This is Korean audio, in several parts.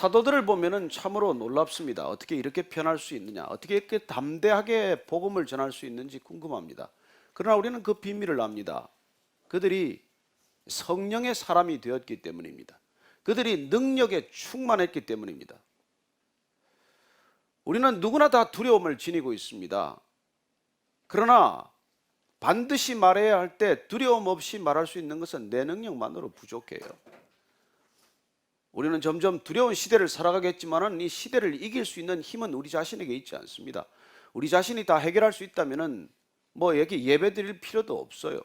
사도들을 보면은 참으로 놀랍습니다. 어떻게 이렇게 편할 수 있느냐, 어떻게 이렇게 담대하게 복음을 전할 수 있는지 궁금합니다. 그러나 우리는 그 비밀을 압니다. 그들이 성령의 사람이 되었기 때문입니다. 그들이 능력에 충만했기 때문입니다. 우리는 누구나 다 두려움을 지니고 있습니다. 그러나 반드시 말해야 할 때 두려움 없이 말할 수 있는 것은 내 능력만으로 부족해요. 우리는 점점 두려운 시대를 살아가겠지만은 이 시대를 이길 수 있는 힘은 우리 자신에게 있지 않습니다. 우리 자신이 다 해결할 수 있다면은 여기 예배 드릴 필요도 없어요.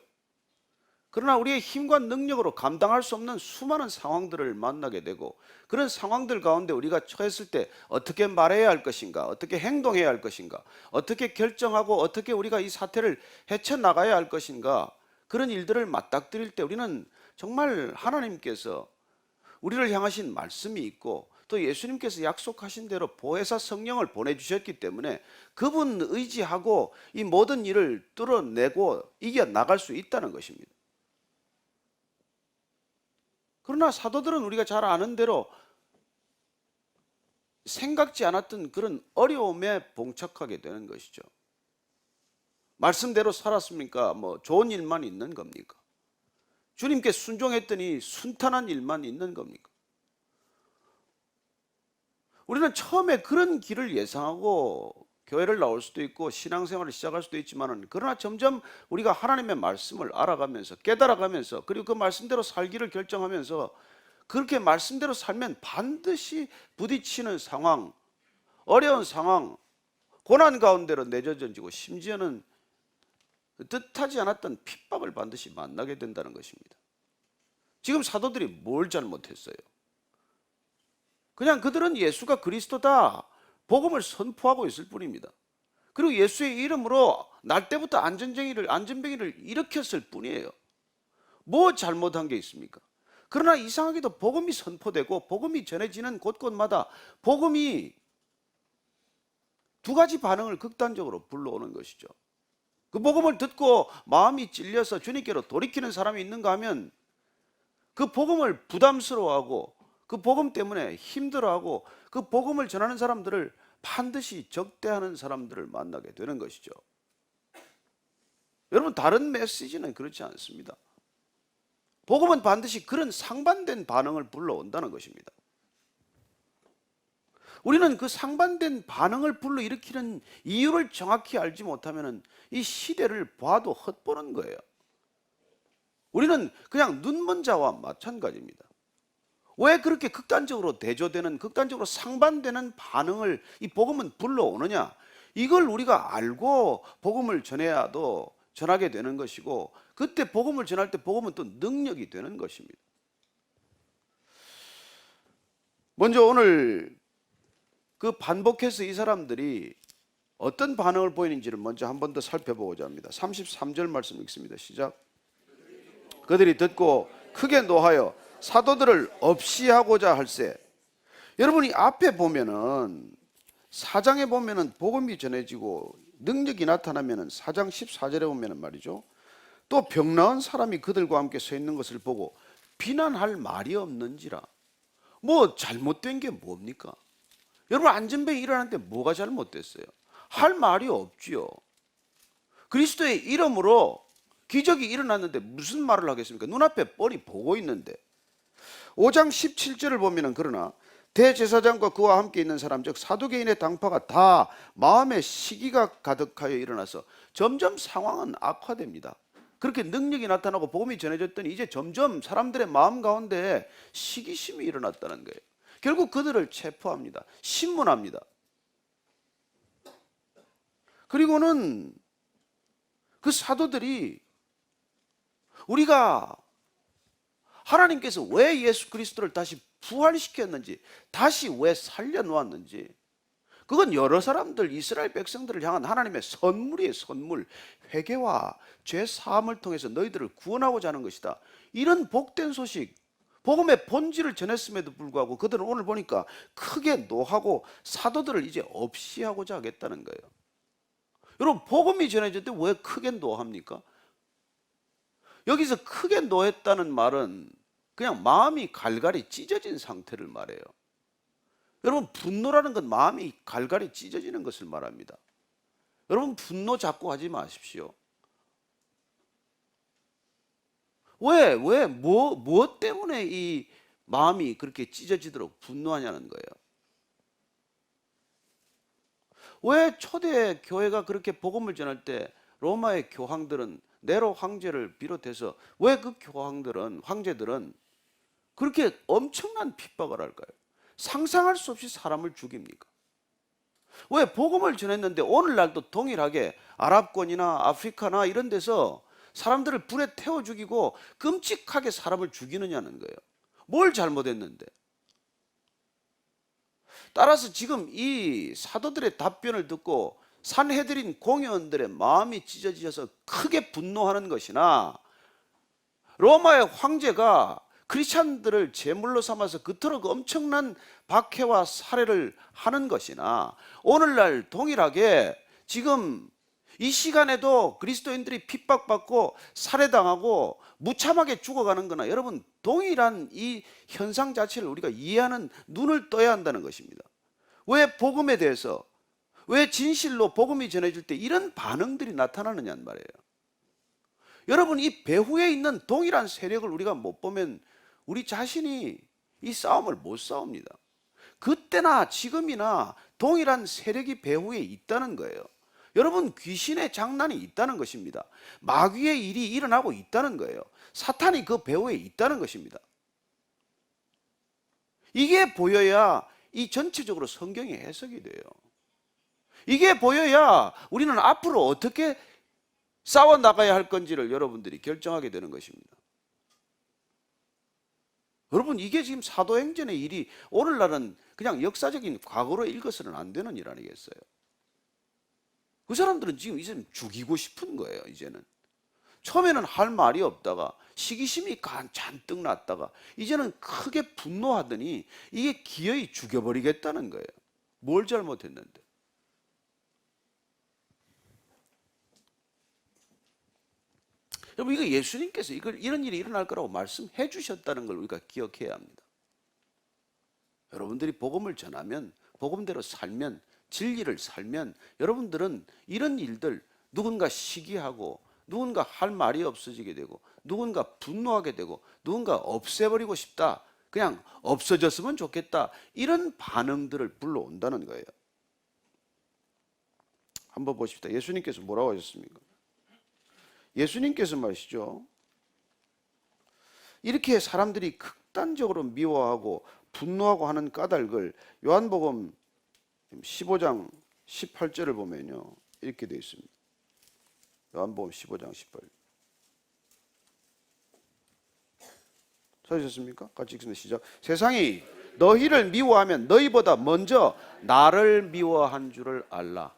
그러나 우리의 힘과 능력으로 감당할 수 없는 수많은 상황들을 만나게 되고, 그런 상황들 가운데 우리가 처했을 때 어떻게 말해야 할 것인가, 어떻게 행동해야 할 것인가, 어떻게 결정하고 어떻게 우리가 이 사태를 헤쳐나가야 할 것인가, 그런 일들을 맞닥뜨릴 때 우리는 정말 하나님께서 우리를 향하신 말씀이 있고, 또 예수님께서 약속하신 대로 보혜사 성령을 보내주셨기 때문에 그분 의지하고 이 모든 일을 뚫어내고 이겨나갈 수 있다는 것입니다. 그러나 사도들은 우리가 잘 아는 대로 생각지 않았던 그런 어려움에 봉착하게 되는 것이죠. 말씀대로 살았습니까? 좋은 일만 있는 겁니까? 주님께 순종했더니 순탄한 일만 있는 겁니까? 우리는 처음에 그런 길을 예상하고 교회를 나올 수도 있고 신앙생활을 시작할 수도 있지만, 그러나 점점 우리가 하나님의 말씀을 알아가면서 깨달아가면서, 그리고 그 말씀대로 살기를 결정하면서 그렇게 말씀대로 살면 반드시 부딪히는 상황, 어려운 상황, 고난 가운데로 내려던지고 심지어는 뜻하지 않았던 핍박을 반드시 만나게 된다는 것입니다. 지금 사도들이 뭘 잘못했어요? 그냥 그들은 예수가 그리스도다 복음을 선포하고 있을 뿐입니다. 그리고 예수의 이름으로 날 때부터 안전뱅이를 일으켰을 뿐이에요. 뭐 잘못한 게 있습니까? 그러나 이상하게도 복음이 선포되고 복음이 전해지는 곳곳마다 복음이 두 가지 반응을 극단적으로 불러오는 것이죠. 그 복음을 듣고 마음이 찔려서 주님께로 돌이키는 사람이 있는가 하면, 그 복음을 부담스러워하고 그 복음 때문에 힘들어하고 그 복음을 전하는 사람들을 반드시 적대하는 사람들을 만나게 되는 것이죠. 여러분, 다른 메시지는 그렇지 않습니다. 복음은 반드시 그런 상반된 반응을 불러온다는 것입니다. 우리는 그 상반된 반응을 불러일으키는 이유를 정확히 알지 못하면 이 시대를 봐도 헛보는 거예요. 우리는 그냥 눈먼 자와 마찬가지입니다. 왜 그렇게 극단적으로 대조되는, 극단적으로 상반되는 반응을 이 복음은 불러오느냐? 이걸 우리가 알고 복음을 전해야도 전하게 되는 것이고, 그때 복음을 전할 때 복음은 또 능력이 되는 것입니다. 먼저 오늘 그 반복해서 이 사람들이 어떤 반응을 보이는지를 먼저 한 번 더 살펴보고자 합니다. 33절 말씀 읽습니다. 시작. 그들이 듣고 크게 노하여 사도들을 없이 하고자 할세. 여러분이 앞에 보면은 4장에 보면은 복음이 전해지고 능력이 나타나면은 4장 14절에 보면은 말이죠, 또 병 나은 사람이 그들과 함께 서 있는 것을 보고 비난할 말이 없는지라. 잘못된 게 뭡니까? 여러분, 안전병이 일어났는데 뭐가 잘못됐어요? 할 말이 없지요. 그리스도의 이름으로 기적이 일어났는데 무슨 말을 하겠습니까? 눈앞에 뻔히 보고 있는데. 5장 17절을 보면은, 그러나 대제사장과 그와 함께 있는 사람 즉 사두개인의 당파가 다 마음에 시기가 가득하여 일어나서 점점 상황은 악화됩니다. 그렇게 능력이 나타나고 복음이 전해졌더니 이제 점점 사람들의 마음 가운데 시기심이 일어났다는 거예요. 결국 그들을 체포합니다. 신문합니다. 그리고는 그 사도들이, 우리가 하나님께서 왜 예수 그리스도를 다시 부활시켰는지, 다시 왜 살려놓았는지, 그건 여러 사람들, 이스라엘 백성들을 향한 하나님의 선물이에요. 선물. 회개와 죄 사함을 통해서 너희들을 구원하고자 하는 것이다. 이런 복된 소식, 복음의 본질을 전했음에도 불구하고 그들은 오늘 보니까 크게 노하고 사도들을 이제 없이 하고자 하겠다는 거예요. 여러분, 복음이 전해질 때 왜 크게 노합니까? 여기서 크게 노했다는 말은 그냥 마음이 갈갈이 찢어진 상태를 말해요. 여러분, 분노라는 건 마음이 갈갈이 찢어지는 것을 말합니다. 여러분, 분노 자꾸 하지 마십시오. 뭐 때문에 이 마음이 그렇게 찢어지도록 분노하냐는 거예요. 왜 초대 교회가 그렇게 복음을 전할 때 로마의 교황들은, 네로 황제를 비롯해서 왜 그 황제들은 그렇게 엄청난 핍박을 할까요? 상상할 수 없이 사람을 죽입니까? 왜 복음을 전했는데 오늘날도 동일하게 아랍권이나 아프리카나 이런 데서 사람들을 불에 태워 죽이고 끔찍하게 사람을 죽이느냐는 거예요. 뭘 잘못했는데? 따라서 지금 이 사도들의 답변을 듣고 산헤드린 공회원들의 마음이 찢어져서 크게 분노하는 것이나, 로마의 황제가 크리스찬들을 제물로 삼아서 그토록 엄청난 박해와 살해를 하는 것이나, 오늘날 동일하게 지금 이 시간에도 그리스도인들이 핍박받고 살해당하고 무참하게 죽어가는 거나, 여러분, 동일한 이 현상 자체를 우리가 이해하는 눈을 떠야 한다는 것입니다. 왜 복음에 대해서, 왜 진실로 복음이 전해질 때 이런 반응들이 나타나느냐는 말이에요. 여러분, 이 배후에 있는 동일한 세력을 우리가 못 보면 우리 자신이 이 싸움을 못 싸웁니다. 그때나 지금이나 동일한 세력이 배후에 있다는 거예요. 여러분, 귀신의 장난이 있다는 것입니다. 마귀의 일이 일어나고 있다는 거예요. 사탄이 그 배후에 있다는 것입니다. 이게 보여야 이 전체적으로 성경이 해석이 돼요. 이게 보여야 우리는 앞으로 어떻게 싸워 나가야 할 건지를 여러분들이 결정하게 되는 것입니다. 여러분, 이게 지금 사도행전의 일이 오늘날은 그냥 역사적인 과거로 읽어서는 안 되는 일 아니겠어요? 그 사람들은 지금 이제는 죽이고 싶은 거예요. 이제는 처음에는 할 말이 없다가 시기심이 잔뜩 났다가 이제는 크게 분노하더니 이게 기어이 죽여버리겠다는 거예요. 뭘 잘못했는데? 여러분, 이거 예수님께서 이런 일이 일어날 거라고 말씀해 주셨다는 걸 우리가 기억해야 합니다. 여러분들이 복음을 전하면, 복음대로 살면, 진리를 살면 여러분들은 이런 일들, 누군가 시기하고 누군가 할 말이 없어지게 되고 누군가 분노하게 되고 누군가 없애버리고 싶다, 그냥 없어졌으면 좋겠다, 이런 반응들을 불러온다는 거예요. 한번 보십시다. 예수님께서 뭐라고 하셨습니까? 예수님께서 말이죠, 이렇게 사람들이 극단적으로 미워하고 분노하고 하는 까닭을 요한복음 15장 18절을 보면요, 이렇게 되어 있습니다. 요한복음 15장 18. 찾으셨습니까? 같이 읽습니다. 시작. 세상이 너희를 미워하면 너희보다 먼저 나를 미워한 줄을 알라.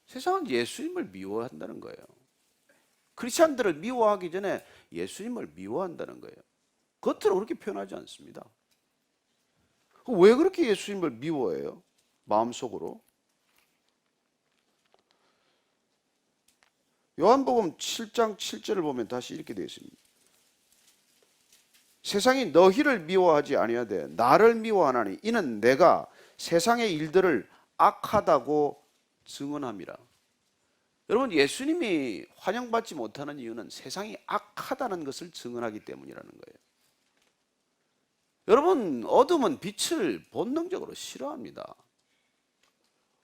세상은 예수님을 미워한다는 거예요. 크리스찬들을 미워하기 전에 예수님을 미워한다는 거예요. 겉으로 그렇게 표현하지 않습니다. 왜 그렇게 예수님을 미워해요? 마음속으로. 요한복음 7장 7절을 보면 다시 이렇게 되어 있습니다. 세상이 너희를 미워하지 아니하되 나를 미워하나니 이는 내가 세상의 일들을 악하다고 증언함이라. 여러분, 예수님이 환영받지 못하는 이유는 세상이 악하다는 것을 증언하기 때문이라는 거예요. 여러분, 어둠은 빛을 본능적으로 싫어합니다.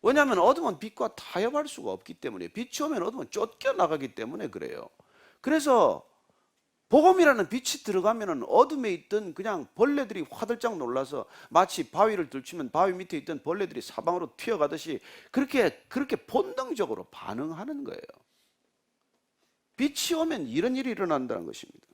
왜냐하면 어둠은 빛과 타협할 수가 없기 때문에, 빛이 오면 어둠은 쫓겨나가기 때문에 그래요. 그래서 복음이라는 빛이 들어가면 어둠에 있던 그냥 벌레들이 화들짝 놀라서 마치 바위를 들추면 바위 밑에 있던 벌레들이 사방으로 튀어가듯이 그렇게 본능적으로 반응하는 거예요. 빛이 오면 이런 일이 일어난다는 것입니다.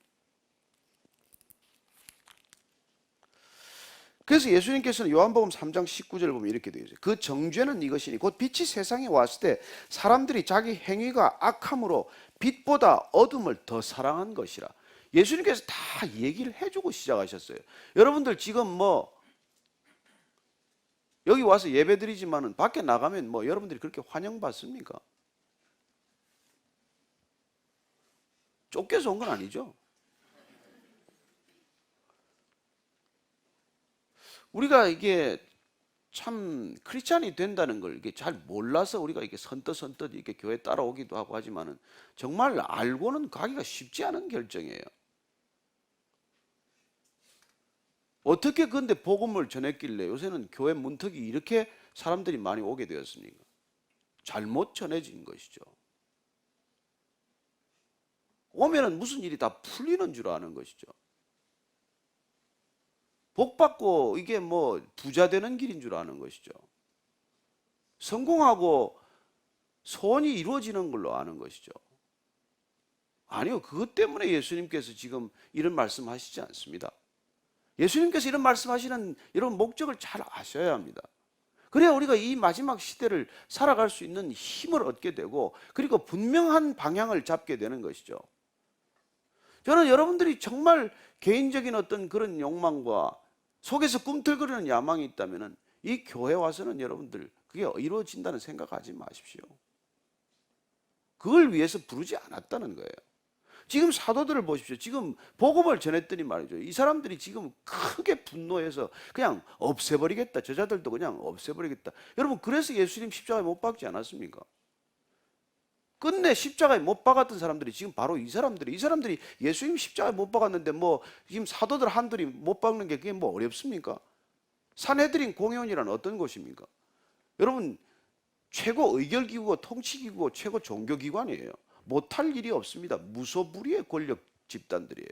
그래서 예수님께서는 요한복음 3장 19절을 보면 이렇게 되어 있어요. 그 정죄는 이것이니 곧 빛이 세상에 왔을 때 사람들이 자기 행위가 악함으로 빛보다 어둠을 더 사랑한 것이라. 예수님께서 다 얘기를 해주고 시작하셨어요. 여러분들 지금 여기 와서 예배드리지만은 밖에 나가면 여러분들이 그렇게 환영받습니까? 쫓겨서 온 건 아니죠. 우리가 이게 참 크리스찬이 된다는 걸 이게 잘 몰라서 우리가 이게 선뜻 이렇게 교회 따라오기도 하고 하지만은 정말 알고는 가기가 쉽지 않은 결정이에요. 어떻게 근데 복음을 전했길래 요새는 교회 문턱이 이렇게 사람들이 많이 오게 되었습니까? 잘못 전해진 것이죠. 오면은 무슨 일이 다 풀리는 줄 아는 것이죠. 복 받고 이게 뭐 부자 되는 길인 줄 아는 것이죠. 성공하고 소원이 이루어지는 걸로 아는 것이죠. 아니요, 그것 때문에 예수님께서 지금 이런 말씀하시지 않습니다. 예수님께서 이런 말씀하시는 이런 목적을 잘 아셔야 합니다. 그래야 우리가 이 마지막 시대를 살아갈 수 있는 힘을 얻게 되고, 그리고 분명한 방향을 잡게 되는 것이죠. 저는 여러분들이 정말 개인적인 어떤 그런 욕망과 속에서 꿈틀거리는 야망이 있다면 이 교회 와서는 여러분들 그게 이루어진다는 생각하지 마십시오. 그걸 위해서 부르지 않았다는 거예요. 지금 사도들을 보십시오. 지금 복음을 전했더니 말이죠. 이 사람들이 지금 크게 분노해서 그냥 없애버리겠다. 저자들도 그냥 없애버리겠다. 여러분, 그래서 예수님 십자가에 못 박지 않았습니까? 끝내 십자가에 못 박았던 사람들이 지금 바로 이 사람들이 예수님 십자가에 못 박았는데 뭐 지금 사도들 한둘이 못 박는 게 그게 뭐 어렵습니까? 산헤드린 공회원이란 어떤 곳입니까? 여러분, 최고 의결기구고 통치기구고 최고 종교기관이에요. 못할 일이 없습니다. 무소불위의 권력 집단들이에요.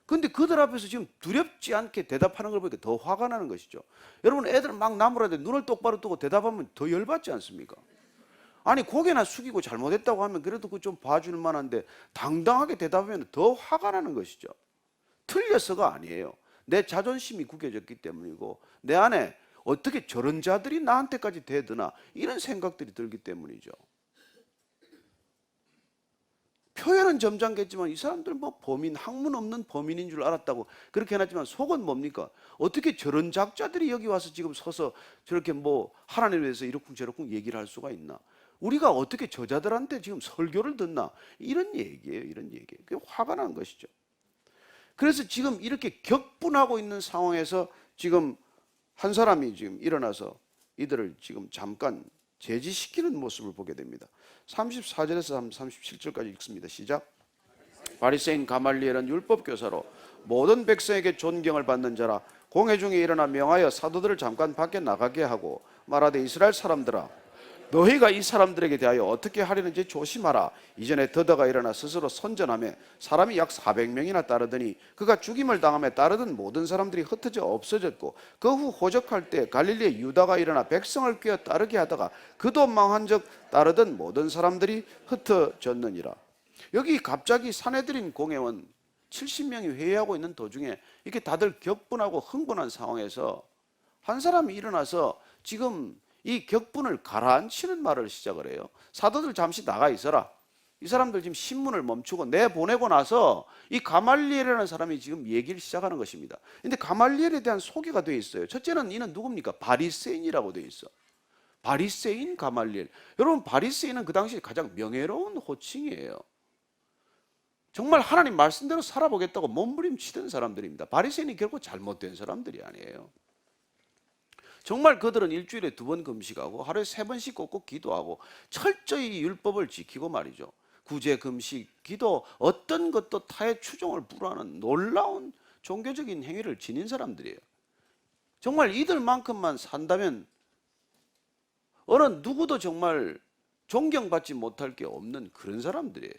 근데 그들 앞에서 지금 두렵지 않게 대답하는 걸 보니까 더 화가 나는 것이죠. 여러분, 애들 막 나무라는데 눈을 똑바로 뜨고 대답하면 더 열받지 않습니까? 아니, 고개나 숙이고 잘못했다고 하면 그래도 그 좀 봐줄 만한데 당당하게 대답하면 더 화가 나는 것이죠. 틀려서가 아니에요. 내 자존심이 구겨졌기 때문이고 내 안에 어떻게 저런 자들이 나한테까지 대드나 이런 생각들이 들기 때문이죠. 표현은 점잖겠지만 이 사람들 뭐 범인, 학문 없는 범인인 줄 알았다고 그렇게 해놨지만 속은 뭡니까? 어떻게 저런 작자들이 여기 와서 지금 서서 저렇게 뭐 하나님에 대해서 이러쿵저러쿵 얘기를 할 수가 있나? 우리가 어떻게 저자들한테 지금 설교를 듣나? 이런 얘기예요, 이런 얘기예요. 그게 화가 난 것이죠. 그래서 지금 이렇게 격분하고 있는 상황에서 지금 한 사람이 지금 일어나서 이들을 지금 잠깐 제지시키는 모습을 보게 됩니다. 34절에서 37절까지 읽습니다. 시작. 바리새인 가말리엘은 율법교사로 모든 백성에게 존경을 받는 자라. 공회 중에 일어나 명하여 사도들을 잠깐 밖에 나가게 하고 말하되 이스라엘 사람들아, 너희가 이 사람들에게 대하여 어떻게 하려는지 조심하라. 이전에 더다가 일어나 스스로 선전하며 사람이 약 400명이나 따르더니 그가 죽임을 당하며 따르던 모든 사람들이 흩어져 없어졌고 그 후 호적할 때 갈릴리의 유다가 일어나 백성을 꿰어 따르게 하다가 그도 망한 적 따르던 모든 사람들이 흩어졌느니라. 여기 갑자기 산헤드린 공회원 70명이 회의하고 있는 도중에 이렇게 다들 격분하고 흥분한 상황에서 한 사람이 일어나서 지금 이 격분을 가라앉히는 말을 시작을 해요. 사도들 잠시 나가 있어라. 이 사람들 지금 신문을 멈추고 내보내고 나서 이 가말리엘이라는 사람이 지금 얘기를 시작하는 것입니다. 근데 가말리엘에 대한 소개가 되어 있어요. 첫째는 이는 누굽니까? 바리새인이라고 되어 있어. 바리새인 가말리엘. 여러분, 바리새인은 그 당시 가장 명예로운 호칭이에요. 정말 하나님 말씀대로 살아보겠다고 몸부림치던 사람들입니다. 바리새인이 결코 잘못된 사람들이 아니에요. 정말 그들은 일주일에 2번 금식하고 하루에 3번씩 꼭꼭 기도하고 철저히 율법을 지키고 말이죠. 구제, 금식, 기도, 어떤 것도 타의 추종을 불허하는 놀라운 종교적인 행위를 지닌 사람들이에요. 정말 이들만큼만 산다면 어느 누구도 정말 존경받지 못할 게 없는 그런 사람들이에요.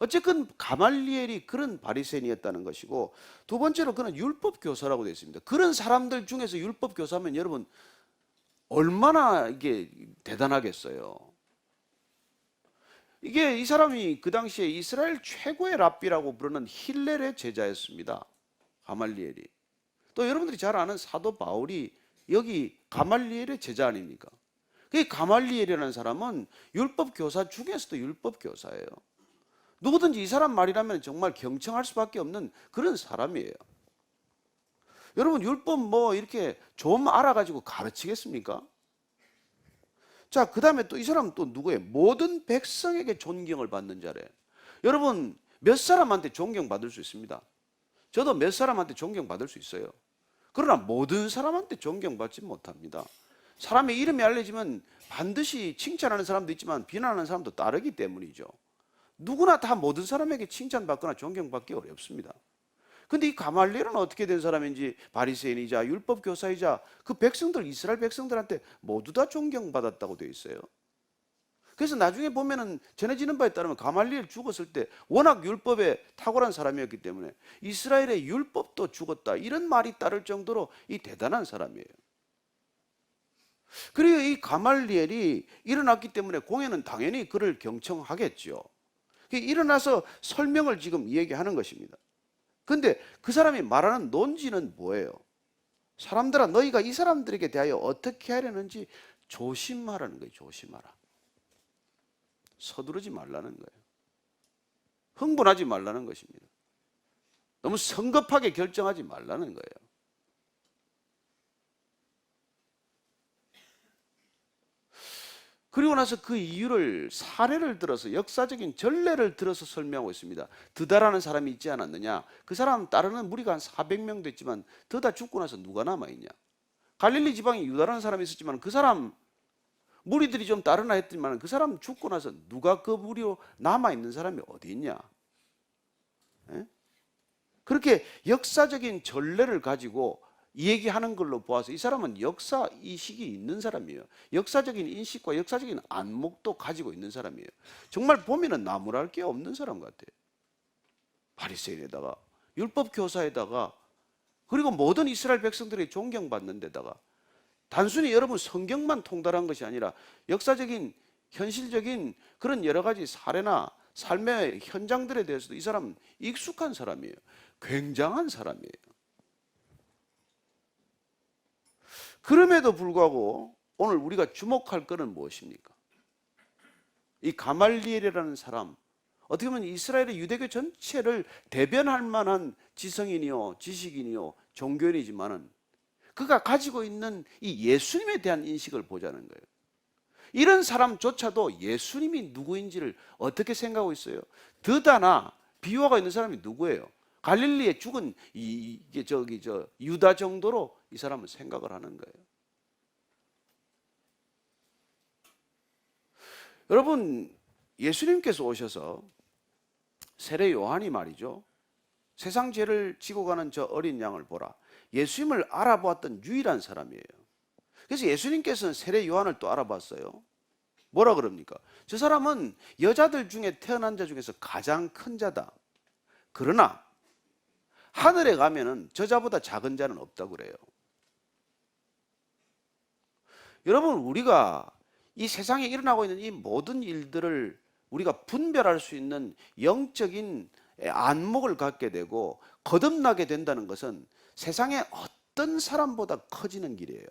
어쨌든 가말리엘이 그런 바리새인이었다는 것이고, 두 번째로 그는 율법 교사라고 되어 있습니다. 그런 사람들 중에서 율법 교사면 여러분 얼마나 이게 대단하겠어요. 이게 이 사람이 그 당시에 이스라엘 최고의 랍비라고 부르는 힐렐의 제자였습니다. 가말리엘이. 또 여러분들이 잘 아는 사도 바울이 여기 가말리엘의 제자 아닙니까? 그 가말리엘이라는 사람은 율법 교사 중에서도 율법 교사예요. 누구든지 이 사람 말이라면 정말 경청할 수밖에 없는 그런 사람이에요. 여러분, 율법 뭐 이렇게 좀 알아가지고 가르치겠습니까? 자, 그 다음에 또 이 사람은 또 누구예요? 모든 백성에게 존경을 받는 자래. 여러분, 몇 사람한테 존경받을 수 있습니다. 저도 몇 사람한테 존경받을 수 있어요. 그러나 모든 사람한테 존경받지 못합니다. 사람의 이름이 알려지면 반드시 칭찬하는 사람도 있지만 비난하는 사람도 따르기 때문이죠. 누구나 다 모든 사람에게 칭찬받거나 존경받기 어렵습니다. 근데 이 가말리엘은 어떻게 된 사람인지 바리새인이자 율법 교사이자 그 백성들 이스라엘 백성들한테 모두 다 존경받았다고 되어 있어요. 그래서 나중에 보면은 전해지는 바에 따르면 가말리엘 죽었을 때 워낙 율법에 탁월한 사람이었기 때문에 이스라엘의 율법도 죽었다 이런 말이 따를 정도로 이 대단한 사람이에요. 그리고 이 가말리엘이 일어났기 때문에 공회는 당연히 그를 경청하겠죠. 일어나서 설명을 지금 이야기하는 것입니다. 근데 그 사람이 말하는 논지는 뭐예요? 사람들아 너희가 이 사람들에게 대하여 어떻게 하려는지 조심하라는 거예요. 조심하라. 서두르지 말라는 거예요. 흥분하지 말라는 것입니다. 너무 성급하게 결정하지 말라는 거예요. 그리고 나서 그 이유를 사례를 들어서 역사적인 전례를 들어서 설명하고 있습니다. 드다라는 사람이 있지 않았느냐? 그 사람 따르는 무리가 한 400명 됐지만 드다 죽고 나서 누가 남아있냐? 갈릴리 지방에 유다라는 사람이 있었지만 그 사람 무리들이 좀 따르나 했더니만 그 사람 죽고 나서 누가 그 무리로 남아있는 사람이 어디 있냐? 에? 그렇게 역사적인 전례를 가지고 얘기하는 걸로 보아서 이 사람은 역사 이식이 있는 사람이에요. 역사적인 인식과 역사적인 안목도 가지고 있는 사람이에요. 정말 보면은 나무랄 게 없는 사람 같아요. 바리새인에다가 율법 교사에다가 그리고 모든 이스라엘 백성들이 존경받는 데다가 단순히 여러분 성경만 통달한 것이 아니라 역사적인 현실적인 그런 여러 가지 사례나 삶의 현장들에 대해서도 이 사람은 익숙한 사람이에요. 굉장한 사람이에요. 그럼에도 불구하고 오늘 우리가 주목할 것은 무엇입니까? 이 가말리엘이라는 사람, 어떻게 보면 이스라엘의 유대교 전체를 대변할 만한 지성인이요, 지식인이요, 종교인이지만은 그가 가지고 있는 이 예수님에 대한 인식을 보자는 거예요. 이런 사람조차도 예수님이 누구인지를 어떻게 생각하고 있어요? 드다나 비유가 있는 사람이 누구예요? 갈릴리에 죽은 유다 정도로 이 사람은 생각을 하는 거예요. 여러분, 예수님께서 오셔서 세례 요한이 말이죠. 세상 죄를 지고 가는 저 어린 양을 보라. 예수님을 알아보았던 유일한 사람이에요. 그래서 예수님께서는 세례 요한을 또 알아봤어요. 뭐라 그럽니까? 저 사람은 여자들 중에 태어난 자 중에서 가장 큰 자다. 그러나 하늘에 가면은 저자보다 작은 자는 없다고 그래요. 여러분, 우리가 이 세상에 일어나고 있는 이 모든 일들을 우리가 분별할 수 있는 영적인 안목을 갖게 되고 거듭나게 된다는 것은 세상에 어떤 사람보다 커지는 길이에요.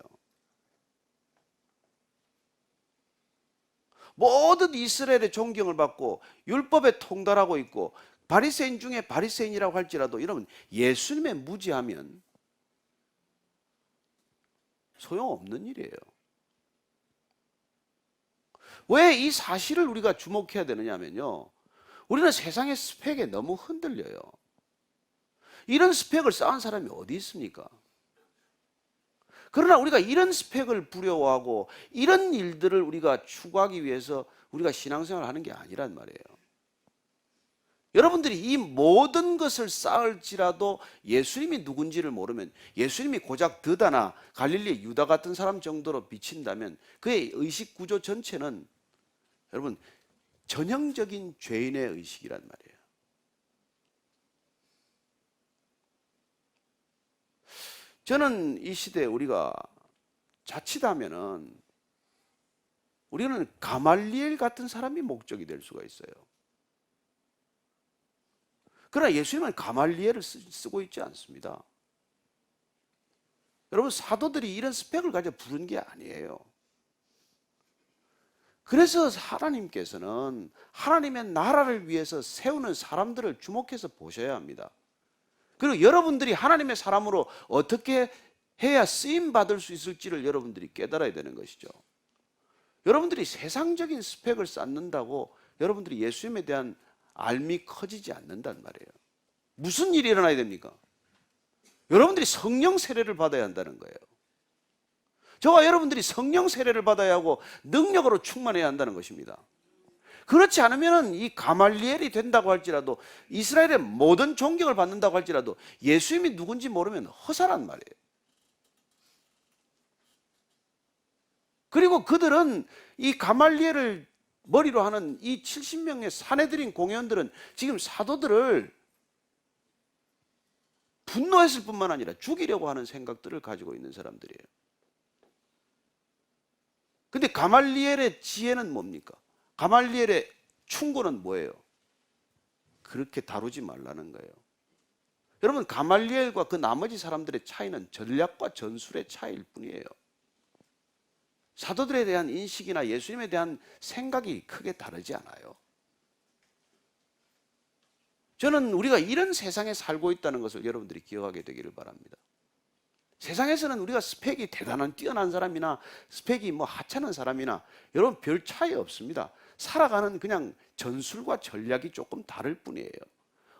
모든 이스라엘의 존경을 받고 율법에 통달하고 있고 바리새인 중에 바리새인이라고 할지라도 여러분 예수님의 무지하면 소용없는 일이에요. 왜 이 사실을 우리가 주목해야 되느냐 하면요, 우리는 세상의 스펙에 너무 흔들려요. 이런 스펙을 쌓은 사람이 어디 있습니까? 그러나 우리가 이런 스펙을 부려워하고 이런 일들을 우리가 추구하기 위해서 우리가 신앙생활을 하는 게 아니란 말이에요. 여러분들이 이 모든 것을 쌓을지라도 예수님이 누군지를 모르면, 예수님이 고작 드다나 갈릴리 유다 같은 사람 정도로 비친다면 그의 의식 구조 전체는 여러분 전형적인 죄인의 의식이란 말이에요. 저는 이 시대에 우리가 자칫하면은 우리는 가말리엘 같은 사람이 목적이 될 수가 있어요. 그러나 예수님은 가말리엘을 쓰고 있지 않습니다. 여러분, 사도들이 이런 스펙을 가지고 부른 게 아니에요. 그래서 하나님께서는 하나님의 나라를 위해서 세우는 사람들을 주목해서 보셔야 합니다. 그리고 여러분들이 하나님의 사람으로 어떻게 해야 쓰임 받을 수 있을지를 여러분들이 깨달아야 되는 것이죠. 여러분들이 세상적인 스펙을 쌓는다고 여러분들이 예수님에 대한 알미 커지지 않는단 말이에요. 무슨 일이 일어나야 됩니까? 여러분들이 성령 세례를 받아야 한다는 거예요. 저와 여러분들이 성령 세례를 받아야 하고 능력으로 충만해야 한다는 것입니다. 그렇지 않으면 이 가말리엘이 된다고 할지라도, 이스라엘의 모든 존경을 받는다고 할지라도 예수님이 누군지 모르면 허사란 말이에요. 그리고 그들은 이 가말리엘을 머리로 하는 이 70명의 사내들인 공회원들은 지금 사도들을 분노했을 뿐만 아니라 죽이려고 하는 생각들을 가지고 있는 사람들이에요. 근데 가말리엘의 지혜는 뭡니까? 가말리엘의 충고는 뭐예요? 그렇게 다루지 말라는 거예요. 여러분, 가말리엘과 그 나머지 사람들의 차이는 전략과 전술의 차이일 뿐이에요. 사도들에 대한 인식이나 예수님에 대한 생각이 크게 다르지 않아요. 저는 우리가 이런 세상에 살고 있다는 것을 여러분들이 기억하게 되기를 바랍니다. 세상에서는 우리가 스펙이 대단한 뛰어난 사람이나 스펙이 하찮은 사람이나 여러분 별 차이 없습니다. 살아가는 그냥 전술과 전략이 조금 다를 뿐이에요.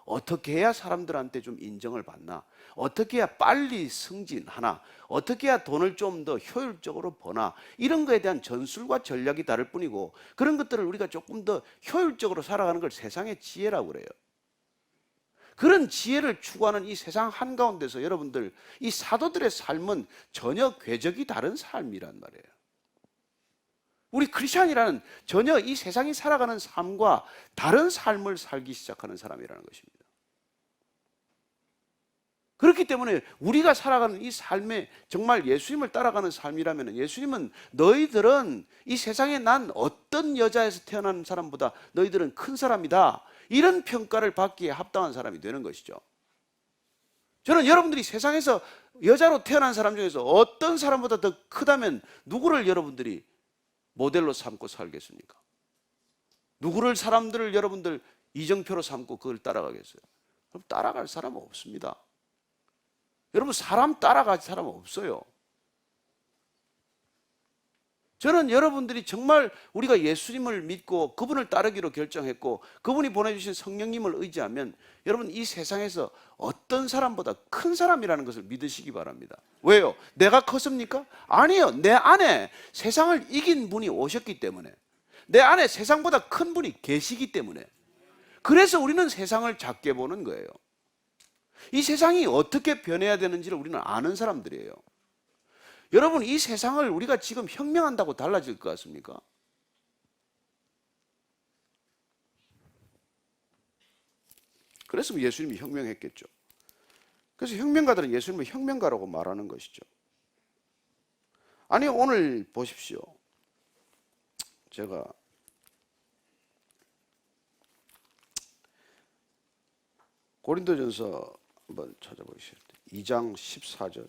어떻게 해야 사람들한테 좀 인정을 받나? 어떻게 해야 빨리 승진하나? 어떻게 해야 돈을 좀 더 효율적으로 버나? 이런 거에 대한 전술과 전략이 다를 뿐이고, 그런 것들을 우리가 조금 더 효율적으로 살아가는 걸 세상의 지혜라고 그래요. 그런 지혜를 추구하는 이 세상 한가운데서 여러분들, 이 사도들의 삶은 전혀 궤적이 다른 삶이란 말이에요. 우리 크리스찬이라는 전혀 이 세상이 살아가는 삶과 다른 삶을 살기 시작하는 사람이라는 것입니다. 그렇기 때문에 우리가 살아가는 이 삶에 정말 예수님을 따라가는 삶이라면, 예수님은 너희들은 이 세상에 난 어떤 여자에서 태어난 사람보다 너희들은 큰 사람이다, 이런 평가를 받기에 합당한 사람이 되는 것이죠. 저는 여러분들이 세상에서 여자로 태어난 사람 중에서 어떤 사람보다 더 크다면 누구를 여러분들이 모델로 삼고 살겠습니까? 누구를 사람들을 여러분들 이정표로 삼고 그걸 따라가겠어요? 그럼 따라갈 사람은 없습니다. 여러분, 사람 따라갈 사람은 없어요. 저는 여러분들이 정말 우리가 예수님을 믿고 그분을 따르기로 결정했고 그분이 보내주신 성령님을 의지하면 여러분 이 세상에서 어떤 사람보다 큰 사람이라는 것을 믿으시기 바랍니다. 왜요? 내가 컸습니까? 아니요. 내 안에 세상을 이긴 분이 오셨기 때문에, 내 안에 세상보다 큰 분이 계시기 때문에, 그래서 우리는 세상을 작게 보는 거예요. 이 세상이 어떻게 변해야 되는지를 우리는 아는 사람들이에요. 여러분, 이 세상을 우리가 지금 혁명한다고 달라질 것 같습니까? 그래서 예수님이 혁명했겠죠. 그래서 혁명가들은 예수님을 혁명가라고 말하는 것이죠. 아니, 오늘 보십시오. 제가 고린도전서 한번 찾아보시죠. 2장 14절.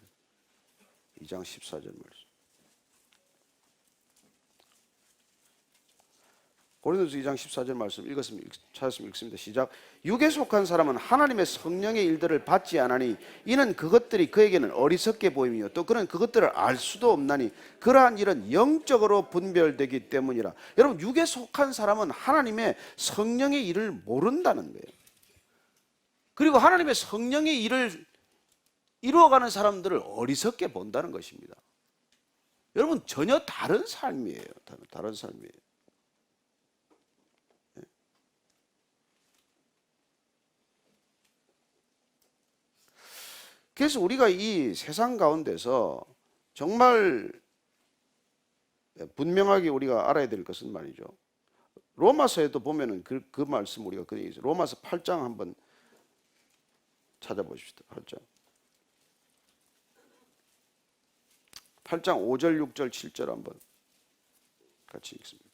2장 14절 말씀. 고린도서 2장 14절 말씀 찾았으면 읽습니다. 시작. 육에 속한 사람은 하나님의 성령의 일들을 받지 않으니 이는 그것들이 그에게는 어리석게 보이며 또 그는 그것들을 알 수도 없나니 그러한 일은 영적으로 분별되기 때문이라. 여러분, 육에 속한 사람은 하나님의 성령의 일을 모른다는 거예요. 그리고 하나님의 성령의 일을 이루어가는 사람들을 어리석게 본다는 것입니다. 여러분, 전혀 다른 삶이에요. 다른 삶이에요. 그래서 우리가 이 세상 가운데서 정말 분명하게 우리가 알아야 될 것은 말이죠. 로마서에도 보면은 그 말씀 우리가 그게 있어요. 로마서 8장 한번 찾아보십시오. 8장 5절, 6절, 7절 한번 같이 읽습니다.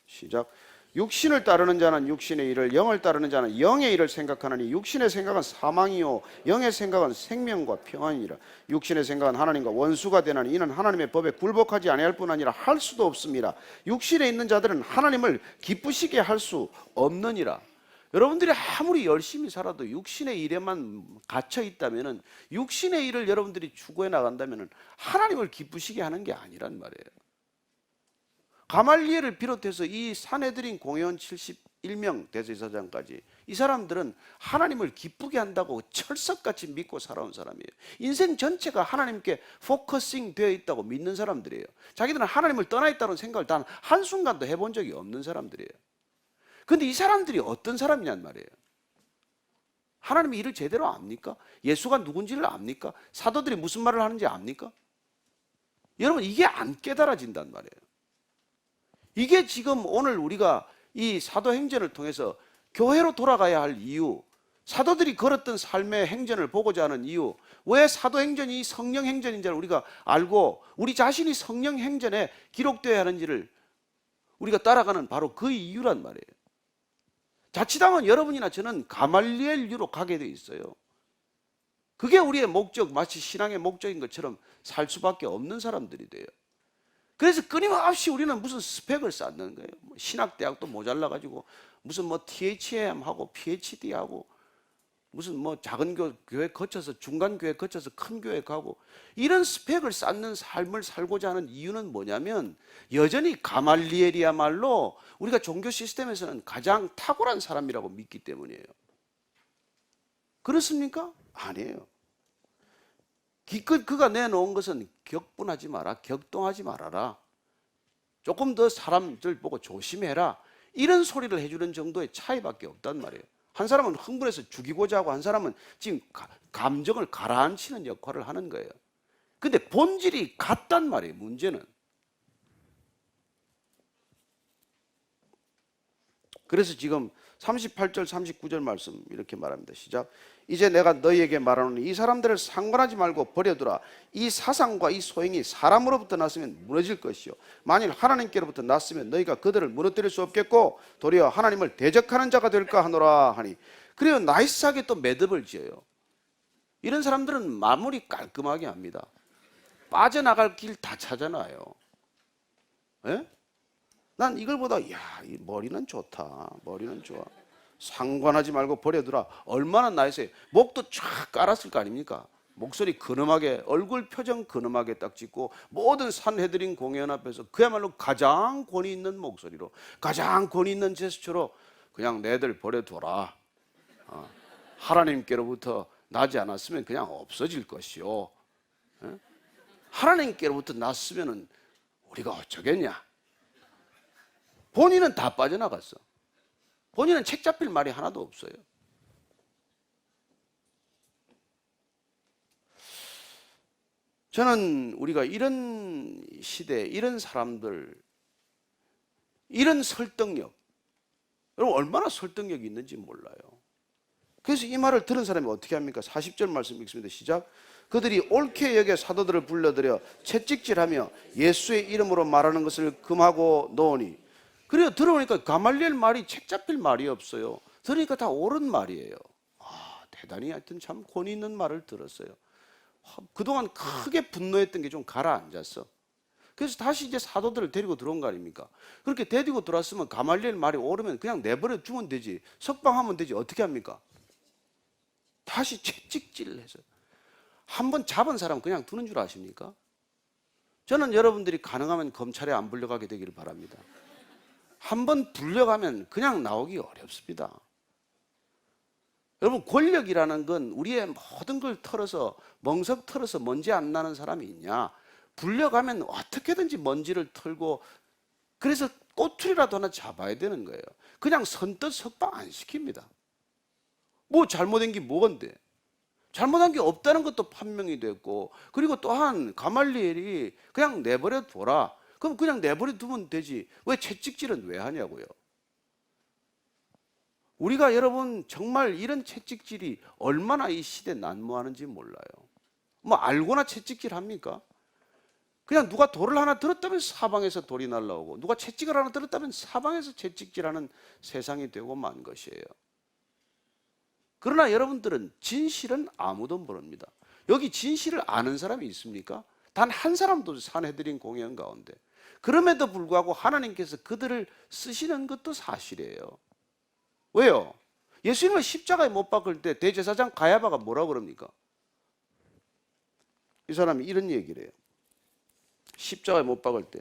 시작. 육신을 따르는 자는 육신의 일을, 영을 따르는 자는 영의 일을 생각하느니 육신의 생각은 사망이요 영의 생각은 생명과 평안이라. 육신의 생각은 하나님과 원수가 되나니 이는 하나님의 법에 굴복하지 아니할 뿐 아니라 할 수도 없습니다. 육신에 있는 자들은 하나님을 기쁘시게 할 수 없느니라. 여러분들이 아무리 열심히 살아도 육신의 일에만 갇혀 있다면, 육신의 일을 여러분들이 추구해 나간다면 하나님을 기쁘시게 하는 게 아니란 말이에요. 가말리엘을 비롯해서 이 사내들인 공회원 일명 대제사장까지 이 사람들은 하나님을 기쁘게 한다고 철석같이 믿고 살아온 사람이에요. 인생 전체가 하나님께 포커싱 되어 있다고 믿는 사람들이에요. 자기들은 하나님을 떠나 있다는 생각을 단 한순간도 해본 적이 없는 사람들이에요. 그런데 이 사람들이 어떤 사람이냔 말이에요. 하나님이 일을 제대로 압니까? 예수가 누군지를 압니까? 사도들이 무슨 말을 하는지 압니까? 여러분, 이게 안 깨달아진단 말이에요. 이게 지금 오늘 우리가 이 사도행전을 통해서 교회로 돌아가야 할 이유, 사도들이 걸었던 삶의 행전을 보고자 하는 이유, 왜 사도행전이 성령행전인지를 우리가 알고 우리 자신이 성령행전에 기록되어야 하는지를 우리가 따라가는 바로 그 이유란 말이에요. 자칫하면 여러분이나 저는 가말리엘유로 가게 돼 있어요. 그게 우리의 목적, 마치 신앙의 목적인 것처럼 살 수밖에 없는 사람들이 돼요. 그래서 끊임없이 우리는 무슨 스펙을 쌓는 거예요. 신학대학도 모자라가지고 무슨 뭐 THM하고 PhD하고 무슨 뭐 작은 교회 거쳐서 중간 교회 거쳐서 큰 교회 가고 이런 스펙을 쌓는 삶을 살고자 하는 이유는 뭐냐면 여전히 가말리엘이야말로 우리가 종교 시스템에서는 가장 탁월한 사람이라고 믿기 때문이에요. 그렇습니까? 아니에요. 기껏 그가 내놓은 것은 격분하지 마라, 격동하지 말아라, 조금 더 사람들 보고 조심해라, 이런 소리를 해주는 정도의 차이밖에 없단 말이에요. 한 사람은 흥분해서 죽이고자 하고 한 사람은 지금 감정을 가라앉히는 역할을 하는 거예요. 근데 본질이 같단 말이에요. 문제는. 그래서 지금 38절 39절 말씀 이렇게 말합니다. 시작. 이제 내가 너희에게 말하노니 이 사람들을 상관하지 말고 버려두라. 이 사상과 이 소행이 사람으로부터 났으면 무너질 것이요 만일 하나님께로부터 났으면 너희가 그들을 무너뜨릴 수 없겠고 도리어 하나님을 대적하는 자가 될까 하노라 하니. 그리고 나이스하게 또 매듭을 지어요. 이런 사람들은 마무리 깔끔하게 합니다. 빠져나갈 길 다 찾아놔요. 예? 난 이걸 보다 이 머리는 좋다, 머리는 좋아, 상관하지 말고 버려두라. 얼마나 나이스해요. 목도 쫙 깔았을 거 아닙니까? 목소리 근엄하게, 얼굴 표정 근엄하게 딱 짓고 모든 산헤드린 공연 앞에서 그야말로 가장 권위 있는 목소리로, 가장 권위 있는 제스처로 그냥 내들 버려둬라. 하나님께로부터 나지 않았으면 그냥 없어질 것이요. 하나님께로부터 났으면 우리가 어쩌겠냐. 본인은 다 빠져나갔어. 본인은 책 잡힐 말이 하나도 없어요. 저는 우리가 이런 시대, 이런 사람들, 이런 설득력, 여러분 얼마나 설득력이 있는지 몰라요. 그래서 이 말을 들은 사람이 어떻게 합니까? 40절 말씀 읽습니다. 시작. 그들이 옳게 여겨 사도들을 불러들여 채찍질하며 예수의 이름으로 말하는 것을 금하고 놓으니. 그래요. 들어보니까 가말리엘 말이 책 잡힐 말이 없어요. 들으니까 다 옳은 말이에요. 대단히 하여튼 참 권위 있는 말을 들었어요. 그동안 크게 분노했던 게 좀 가라앉았어. 그래서 다시 이제 사도들을 데리고 들어온 거 아닙니까? 그렇게 데리고 들어왔으면 가말리엘 말이 옳으면 그냥 내버려 두면 되지, 석방하면 되지. 어떻게 합니까? 다시 채찍질을 해서 한번 잡은 사람 그냥 두는 줄 아십니까? 저는 여러분들이 가능하면 검찰에 안 불려가게 되기를 바랍니다. 한번 불려가면 그냥 나오기 어렵습니다. 여러분, 권력이라는 건 우리의 모든 걸 털어서, 멍석 털어서 먼지 안 나는 사람이 있냐? 불려가면 어떻게든지 먼지를 털고, 그래서 꼬투리라도 하나 잡아야 되는 거예요. 그냥 선뜻 석방 안 시킵니다. 뭐 잘못한 게 뭔데? 잘못한 게 없다는 것도 판명이 됐고, 그리고 또한 가말리엘이 그냥 내버려 둬라. 그럼 그냥 내버려 두면 되지. 왜 채찍질은 왜 하냐고요? 우리가 여러분 정말 이런 채찍질이 얼마나 이 시대에 난무하는지 몰라요. 뭐 알고나 채찍질 합니까? 그냥 누가 돌을 하나 들었다면 사방에서 돌이 날라오고, 누가 채찍을 하나 들었다면 사방에서 채찍질하는 세상이 되고 만 것이에요. 그러나 여러분들은 진실은 아무도 모릅니다. 여기 진실을 아는 사람이 있습니까? 단 한 사람도 산헤드린 공연 가운데. 그럼에도 불구하고 하나님께서 그들을 쓰시는 것도 사실이에요. 왜요? 예수님을 십자가에 못 박을 때 대제사장 가야바가 뭐라고 그럽니까? 이 사람이 이런 얘기를 해요. 십자가에 못 박을 때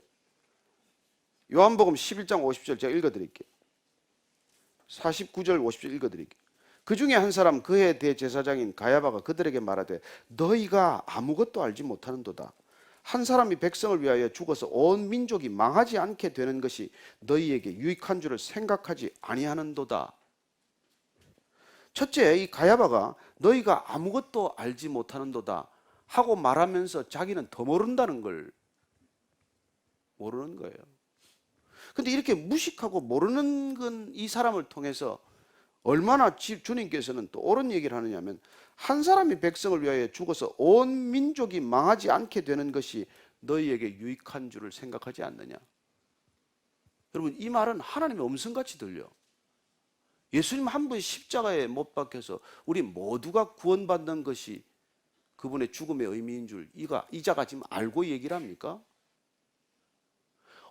요한복음 11장 50절 제가 읽어드릴게요. 49절 50절 읽어드릴게요. 그 중에 한 사람 그의 대제사장인 가야바가 그들에게 말하되 너희가 아무것도 알지 못하는도다. 한 사람이 백성을 위하여 죽어서 온 민족이 망하지 않게 되는 것이 너희에게 유익한 줄을 생각하지 아니하는도다. 첫째, 이 가야바가 너희가 아무것도 알지 못하는도다 하고 말하면서 자기는 더 모른다는 걸 모르는 거예요. 근데 이렇게 무식하고 모르는 건 이 사람을 통해서 얼마나 주님께서는 또 옳은 얘기를 하느냐면 한 사람이 백성을 위하여 죽어서 온 민족이 망하지 않게 되는 것이 너희에게 유익한 줄을 생각하지 않느냐. 여러분, 이 말은 하나님의 음성같이 들려. 예수님 한 분 십자가에 못 박혀서 우리 모두가 구원받는 것이 그분의 죽음의 의미인 줄 이자가 지금 알고 얘기를 합니까?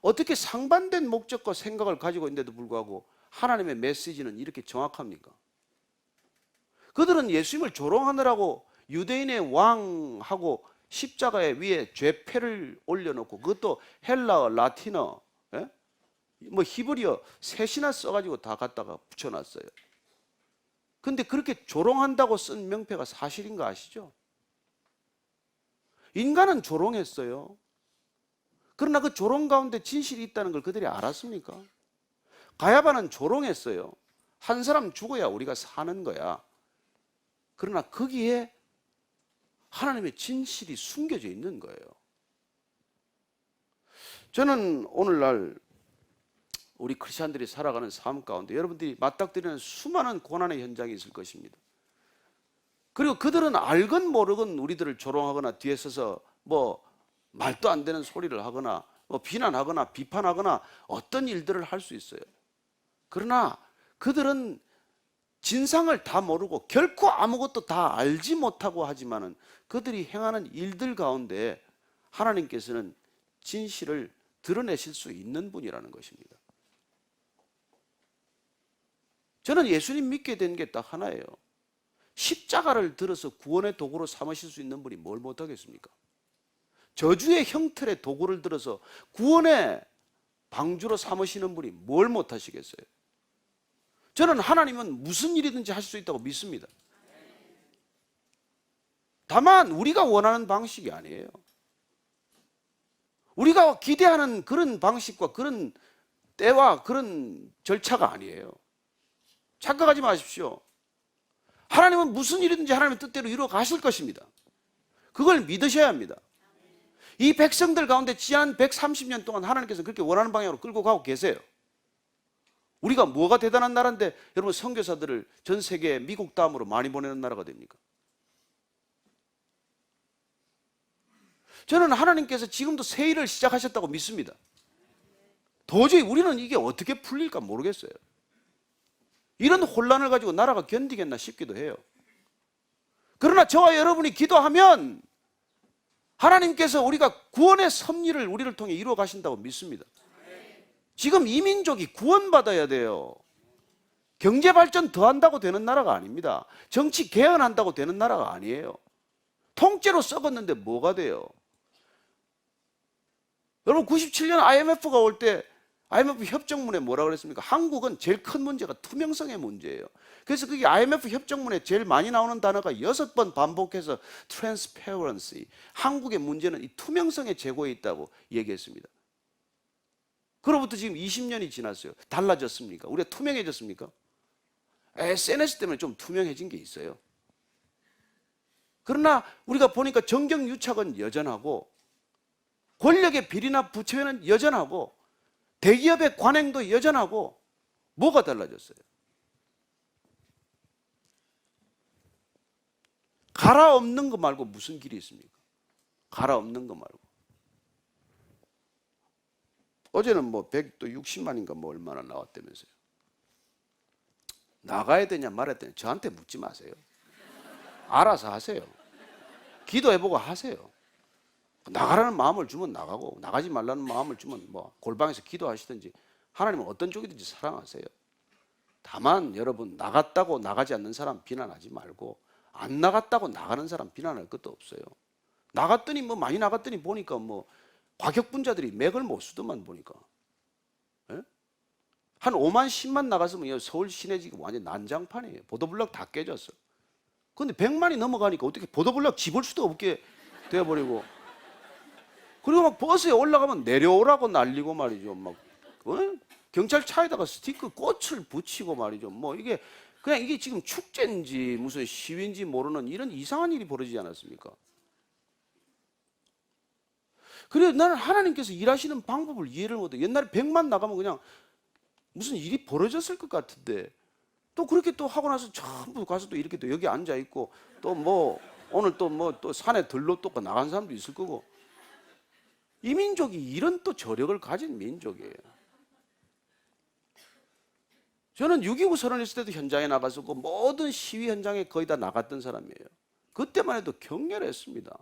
어떻게 상반된 목적과 생각을 가지고 있는데도 불구하고 하나님의 메시지는 이렇게 정확합니까? 그들은 예수님을 조롱하느라고 유대인의 왕하고 십자가에 위에 죄패를 올려놓고 그것도 헬라어, 라틴어, 뭐 히브리어 셋이나 써가지고 다 갖다가 붙여놨어요. 근데 그렇게 조롱한다고 쓴 명패가 사실인가 아시죠? 인간은 조롱했어요. 그러나 그 조롱 가운데 진실이 있다는 걸 그들이 알았습니까? 가야바는 조롱했어요. 한 사람 죽어야 우리가 사는 거야. 그러나 거기에 하나님의 진실이 숨겨져 있는 거예요. 저는 오늘날 우리 크리스천들이 살아가는 삶 가운데 여러분들이 맞닥뜨리는 수많은 고난의 현장이 있을 것입니다. 그리고 그들은 알건 모르건 우리들을 조롱하거나 뒤에 서서 뭐 말도 안 되는 소리를 하거나 뭐 비난하거나 비판하거나 어떤 일들을 할 수 있어요. 그러나 그들은 진상을 다 모르고 결코 아무것도 다 알지 못하고 하지만은 그들이 행하는 일들 가운데 하나님께서는 진실을 드러내실 수 있는 분이라는 것입니다. 저는 예수님 믿게 된 게 딱 하나예요. 십자가를 들어서 구원의 도구로 삼으실 수 있는 분이 뭘 못하겠습니까? 저주의 형틀의 도구를 들어서 구원의 방주로 삼으시는 분이 뭘 못하시겠어요? 저는 하나님은 무슨 일이든지 할 수 있다고 믿습니다. 다만 우리가 원하는 방식이 아니에요. 우리가 기대하는 그런 방식과 그런 때와 그런 절차가 아니에요. 착각하지 마십시오. 하나님은 무슨 일이든지 하나님의 뜻대로 이루어 가실 것입니다. 그걸 믿으셔야 합니다. 이 백성들 가운데 지난 130년 동안 하나님께서 그렇게 원하는 방향으로 끌고 가고 계세요. 우리가 뭐가 대단한 나라인데 여러분 선교사들을 전 세계 미국 다음으로 많이 보내는 나라가 됩니까? 저는 하나님께서 지금도 새 일을 시작하셨다고 믿습니다. 도저히 우리는 이게 어떻게 풀릴까 모르겠어요. 이런 혼란을 가지고 나라가 견디겠나 싶기도 해요. 그러나 저와 여러분이 기도하면 하나님께서 우리가 구원의 섭리를 우리를 통해 이루어 가신다고 믿습니다. 지금 이 민족이 구원받아야 돼요. 경제 발전 더 한다고 되는 나라가 아닙니다. 정치 개헌한다고 되는 나라가 아니에요. 통째로 썩었는데 뭐가 돼요? 여러분 97년 IMF가 올 때 IMF 협정문에 뭐라 그랬습니까? 한국은 제일 큰 문제가 투명성의 문제예요. 그래서 그게 IMF 협정문에 제일 많이 나오는 단어가 6번 반복해서 transparency. 한국의 문제는 이 투명성의 제고에 있다고 얘기했습니다. 그로부터 지금 20년이 지났어요. 달라졌습니까? 우리가 투명해졌습니까? SNS 때문에 좀 투명해진 게 있어요. 그러나 우리가 보니까 정경유착은 여전하고 권력의 비리나 부채는 여전하고 대기업의 관행도 여전하고 뭐가 달라졌어요? 갈아엎는 거 말고 무슨 길이 있습니까? 갈아엎는 거 말고. 어제는 뭐 160만인가 뭐 얼마나 나왔다면서요. 나가야 되냐 말아야 되냐 저한테 묻지 마세요. 알아서 하세요. 기도해보고 하세요. 나가라는 마음을 주면 나가고 나가지 말라는 마음을 주면 뭐 골방에서 기도하시든지 하나님은 어떤 쪽이든지 사랑하세요. 다만 여러분 나갔다고 나가지 않는 사람 비난하지 말고 안 나갔다고 나가는 사람 비난할 것도 없어요. 나갔더니 뭐 많이 나갔더니 보니까 뭐 과격분자들이 맥을 못 쓰더만 보니까. 예? 한 5만 10만 나갔으면 서울 시내 지금 완전 난장판이에요. 보도블럭 다 깨졌어. 근데 100만이 넘어가니까 어떻게 보도블럭 집을 수도 없게 되어버리고, 그리고 막 버스에 올라가면 내려오라고 난리고 말이죠. 막 경찰 차에다가 스티커 꽃을 붙이고 말이죠. 뭐 이게 그냥 이게 지금 축제인지 무슨 시위인지 모르는 이런 이상한 일이 벌어지지 않았습니까? 그래서 나는 하나님께서 일하시는 방법을 이해를 못해. 옛날에 100만 나가면 그냥 무슨 일이 벌어졌을 것 같은데, 또 그렇게 또 하고 나서 전부 가서 또 이렇게 또 여기 앉아 있고, 또 뭐 오늘 또 뭐 또 산에 들러 또 나간 사람도 있을 거고. 이 민족이 이런 또 저력을 가진 민족이에요. 저는 6.29 선언 있을 때도 현장에 나갔었고 모든 시위 현장에 거의 다 나갔던 사람이에요. 그때만 해도 격렬했습니다.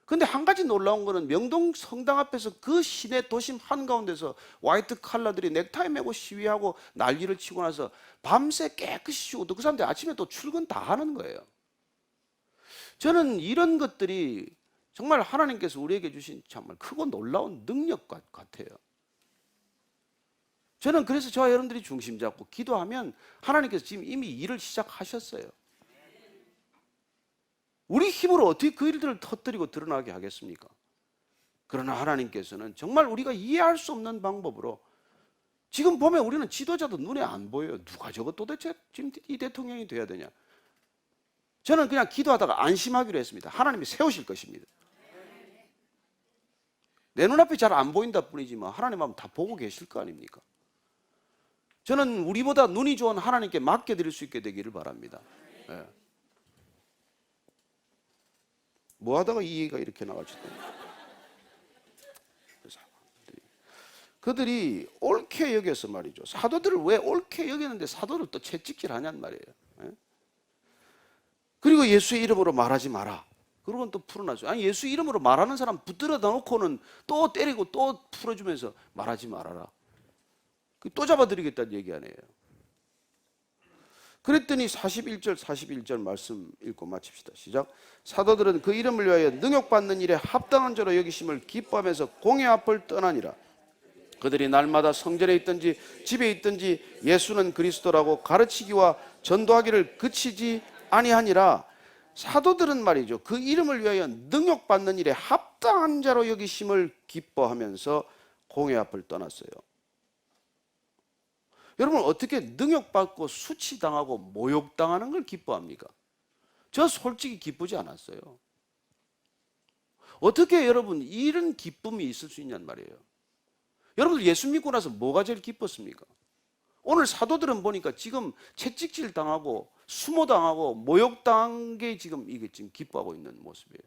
근데 한 가지 놀라운 거는 명동 성당 앞에서 그 시내 도심 한가운데서 화이트 칼라들이 넥타이 메고 시위하고 난리를 치고 나서 밤새 깨끗이 쉬고, 또 그 사람들이 아침에 또 출근 다 하는 거예요. 저는 이런 것들이 정말 하나님께서 우리에게 주신 정말 크고 놀라운 능력 같아요. 저는 그래서 저와 여러분들이 중심 잡고 기도하면 하나님께서 지금 이미 일을 시작하셨어요. 우리 힘으로 어떻게 그 일들을 터뜨리고 드러나게 하겠습니까? 그러나 하나님께서는 정말 우리가 이해할 수 없는 방법으로, 지금 보면 우리는 지도자도 눈에 안 보여요. 누가 저거 도대체 지금 이 대통령이 돼야 되냐. 저는 그냥 기도하다가 안심하기로 했습니다. 하나님이 세우실 것입니다. 내 눈앞에 잘 안 보인다 뿐이지만 하나님 하면 다 보고 계실 거 아닙니까? 저는 우리보다 눈이 좋은 하나님께 맡겨드릴 수 있게 되기를 바랍니다. 네. 뭐 하다가 이 얘기가 이렇게 나갈지. 그들이 옳게 여겨서 말이죠. 사도들을 왜 옳게 여겼는데 사도를 또 채찍질 하냔 말이에요. 네? 그리고 예수의 이름으로 말하지 마라. 그러고는 또 풀어놔줘. 아니, 예수 이름으로 말하는 사람 붙들어 놓고는 또 때리고 또 풀어주면서 말하지 말아라. 또 잡아드리겠다는 얘기 아니에요. 그랬더니 41절 말씀 읽고 마칩시다. 시작. 사도들은 그 이름을 위하여 능욕받는 일에 합당한 자로 여기심을 기뻐하면서 공회 앞을 떠나니라. 그들이 날마다 성전에 있든지 집에 있든지 예수는 그리스도라고 가르치기와 전도하기를 그치지 아니하니라. 사도들은 말이죠, 그 이름을 위하여 능욕받는 일에 합당한 자로 여기심을 기뻐하면서 공회 앞을 떠났어요. 여러분, 어떻게 능욕받고 수치당하고 모욕당하는 걸 기뻐합니까? 저 솔직히 기쁘지 않았어요. 어떻게 여러분 이런 기쁨이 있을 수 있냔 말이에요. 여러분들 예수 믿고 나서 뭐가 제일 기뻤습니까? 오늘 사도들은 보니까 지금 채찍질 당하고 수모당하고 모욕당한 게 지금 이게 지금 기뻐하고 있는 모습이에요.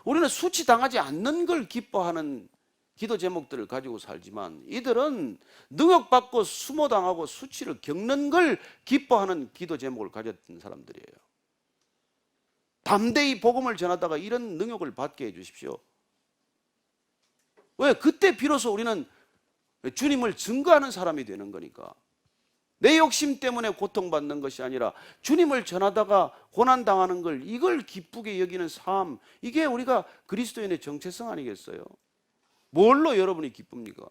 우리는 수치당하지 않는 걸 기뻐하는 기도 제목들을 가지고 살지만, 이들은 능욕받고 수모당하고 수치를 겪는 걸 기뻐하는 기도 제목을 가졌던 사람들이에요. 담대히 복음을 전하다가 이런 능욕을 받게 해주십시오. 왜? 그때 비로소 우리는 주님을 증거하는 사람이 되는 거니까. 내 욕심 때문에 고통받는 것이 아니라 주님을 전하다가 고난당하는 걸, 이걸 기쁘게 여기는 삶, 이게 우리가 그리스도인의 정체성 아니겠어요? 뭘로 여러분이 기쁩니까?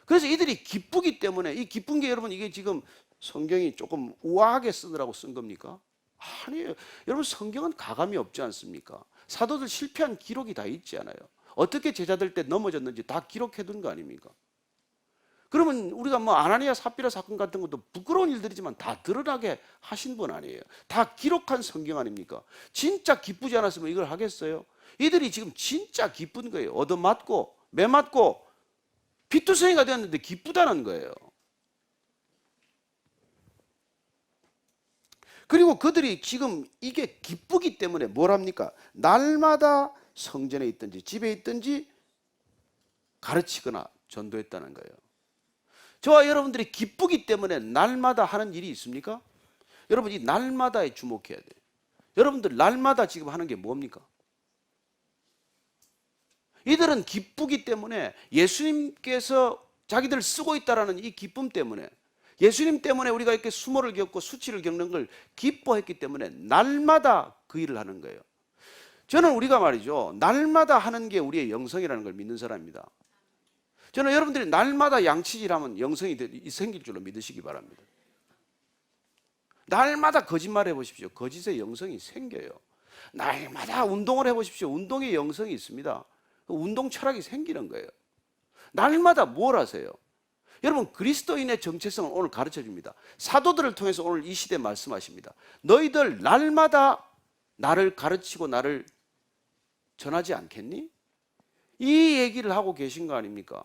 그래서 이들이 기쁘기 때문에, 이 기쁜 게 여러분 이게 지금 성경이 조금 우아하게 쓰느라고 쓴 겁니까? 아니에요. 여러분, 성경은 가감이 없지 않습니까? 사도들 실패한 기록이 다 있지 않아요? 어떻게 제자들 때 넘어졌는지 다 기록해 둔 거 아닙니까? 그러면 우리가 뭐 아나니아 삽비라 사건 같은 것도 부끄러운 일들이지만 다 드러나게 하신 분 아니에요? 다 기록한 성경 아닙니까? 진짜 기쁘지 않았으면 이걸 하겠어요? 이들이 지금 진짜 기쁜 거예요. 얻어맞고 매맞고 피투성이가 되었는데 기쁘다는 거예요. 그리고 그들이 지금 이게 기쁘기 때문에 뭘 합니까? 날마다 성전에 있든지 집에 있든지 가르치거나 전도했다는 거예요. 저와 여러분들이 기쁘기 때문에 날마다 하는 일이 있습니까? 여러분, 이 날마다에 주목해야 돼요. 여러분들 날마다 지금 하는 게 뭡니까? 이들은 기쁘기 때문에, 예수님께서 자기들 쓰고 있다라는 이 기쁨 때문에, 예수님 때문에 우리가 이렇게 수모를 겪고 수치를 겪는 걸 기뻐했기 때문에 날마다 그 일을 하는 거예요. 저는 우리가 말이죠, 날마다 하는 게 우리의 영성이라는 걸 믿는 사람입니다. 저는 여러분들이 날마다 양치질하면 영성이 생길 줄로 믿으시기 바랍니다. 날마다 거짓말 해보십시오. 거짓의 영성이 생겨요. 날마다 운동을 해보십시오. 운동의 영성이 있습니다. 운동 철학이 생기는 거예요. 날마다 뭘 하세요? 여러분, 그리스도인의 정체성을 오늘 가르쳐 줍니다. 사도들을 통해서 오늘 이 시대에 말씀하십니다. 너희들 날마다 나를 가르치고 나를 전하지 않겠니? 이 얘기를 하고 계신 거 아닙니까?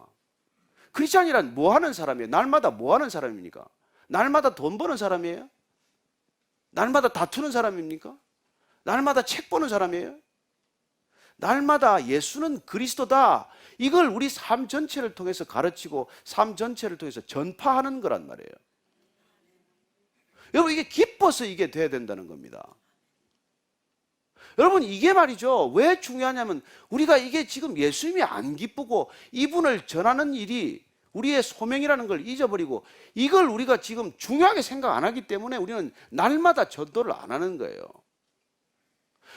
크리스찬이란 뭐 하는 사람이에요? 날마다 뭐 하는 사람입니까? 날마다 돈 버는 사람이에요? 날마다 다투는 사람입니까? 날마다 책 보는 사람이에요? 날마다 예수는 그리스도다. 이걸 우리 삶 전체를 통해서 가르치고 삶 전체를 통해서 전파하는 거란 말이에요. 여러분, 이게 기뻐서 이게 돼야 된다는 겁니다. 여러분, 이게 말이죠. 왜 중요하냐면 우리가 이게 지금 예수님이 안 기쁘고 이분을 전하는 일이 우리의 소명이라는 걸 잊어버리고 이걸 우리가 지금 중요하게 생각 안 하기 때문에 우리는 날마다 전도를 안 하는 거예요.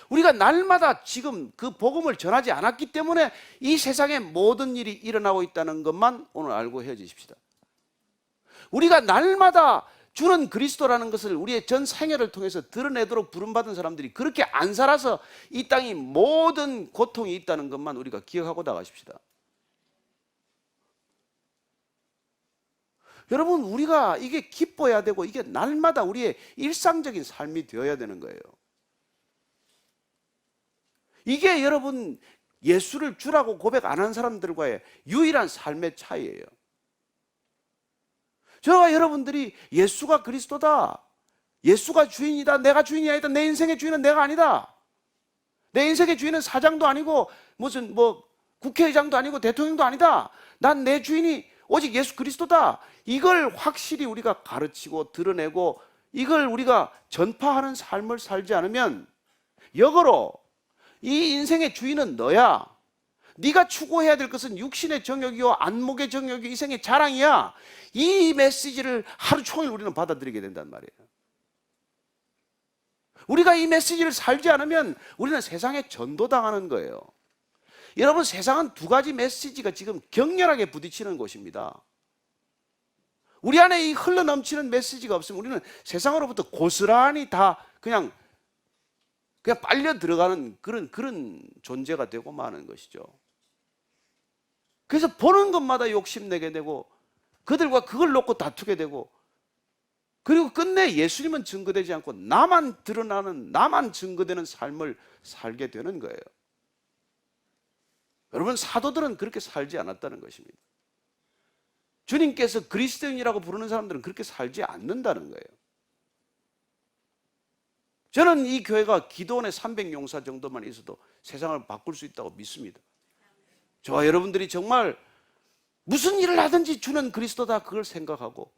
우리가 날마다 지금 그 복음을 전하지 않았기 때문에 이 세상에 모든 일이 일어나고 있다는 것만 오늘 알고 헤어지십시다. 우리가 날마다 주는 그리스도라는 것을 우리의 전 생애를 통해서 드러내도록 부름받은 사람들이 그렇게 안 살아서 이 땅이 모든 고통이 있다는 것만 우리가 기억하고 나가십시다. 여러분, 우리가 이게 기뻐야 되고 이게 날마다 우리의 일상적인 삶이 되어야 되는 거예요. 이게 여러분 예수를 주라고 고백 안 한 사람들과의 유일한 삶의 차이예요. 저와 여러분들이 예수가 그리스도다, 예수가 주인이다, 내가 주인이 아니다, 내 인생의 주인은 내가 아니다, 내 인생의 주인은 사장도 아니고 무슨 국회의장도 아니고 대통령도 아니다, 난 내 주인이 오직 예수 그리스도다, 이걸 확실히 우리가 가르치고 드러내고 이걸 우리가 전파하는 삶을 살지 않으면 역으로 이 인생의 주인은 너야, 네가 추구해야 될 것은 육신의 정욕이요 안목의 정욕이 이 생의 자랑이야, 이 메시지를 하루 종일 우리는 받아들이게 된단 말이에요. 우리가 이 메시지를 살지 않으면 우리는 세상에 전도당하는 거예요. 여러분, 세상은 두 가지 메시지가 지금 격렬하게 부딪히는 곳입니다. 우리 안에 이 흘러넘치는 메시지가 없으면 우리는 세상으로부터 고스란히 다 그냥 빨려 들어가는 그런 존재가 되고 마는 것이죠. 그래서 보는 것마다 욕심내게 되고 그들과 그걸 놓고 다투게 되고 그리고 끝내 예수님은 증거되지 않고 나만 드러나는, 나만 증거되는 삶을 살게 되는 거예요. 여러분, 사도들은 그렇게 살지 않았다는 것입니다. 주님께서 그리스도인이라고 부르는 사람들은 그렇게 살지 않는다는 거예요. 저는 이 교회가 기도원의 300용사 정도만 있어도 세상을 바꿀 수 있다고 믿습니다. 저와 여러분들이 정말 무슨 일을 하든지 주는 그리스도다 그걸 생각하고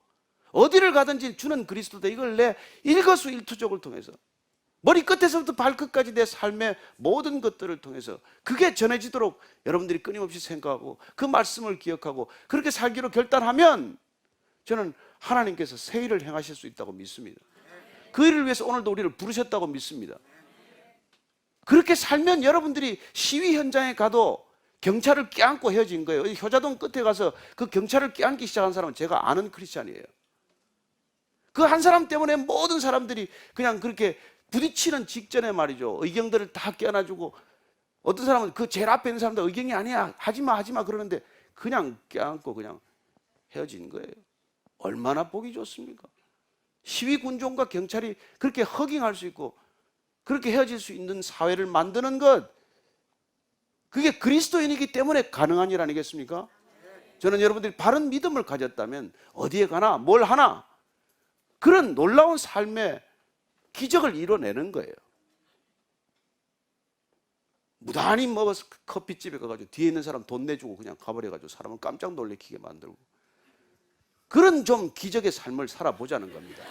어디를 가든지 주는 그리스도다 이걸 내 일거수일투족을 통해서 머리끝에서부터 발끝까지 내 삶의 모든 것들을 통해서 그게 전해지도록 여러분들이 끊임없이 생각하고 그 말씀을 기억하고 그렇게 살기로 결단하면 저는 하나님께서 새 일을 행하실 수 있다고 믿습니다. 그 일을 위해서 오늘도 우리를 부르셨다고 믿습니다. 그렇게 살면 여러분들이 시위 현장에 가도 경찰을 껴안고 헤어진 거예요. 효자동 끝에 가서 그 경찰을 껴안기 시작한 사람은 제가 아는 크리스찬이에요. 그 한 사람 때문에 모든 사람들이 그냥 그렇게 부딪히는 직전에 말이죠, 의경들을 다 껴안아주고 어떤 사람은 그 제일 앞에 있는 사람들 의경이 아니야, 하지마 그러는데 그냥 껴안고 그냥 헤어진 거예요. 얼마나 보기 좋습니까? 시위군종과 경찰이 그렇게 허깅할 수 있고 그렇게 헤어질 수 있는 사회를 만드는 것, 그게 그리스도인이기 때문에 가능한 일 아니겠습니까? 저는 여러분들이 바른 믿음을 가졌다면 어디에 가나 뭘 하나 그런 놀라운 삶의 기적을 이뤄내는 거예요. 무단히 먹어서 커피집에 가가지고 뒤에 있는 사람 돈 내주고 그냥 가버려가지고 사람을 깜짝 놀래키게 만들고 그런 좀 기적의 삶을 살아보자는 겁니다.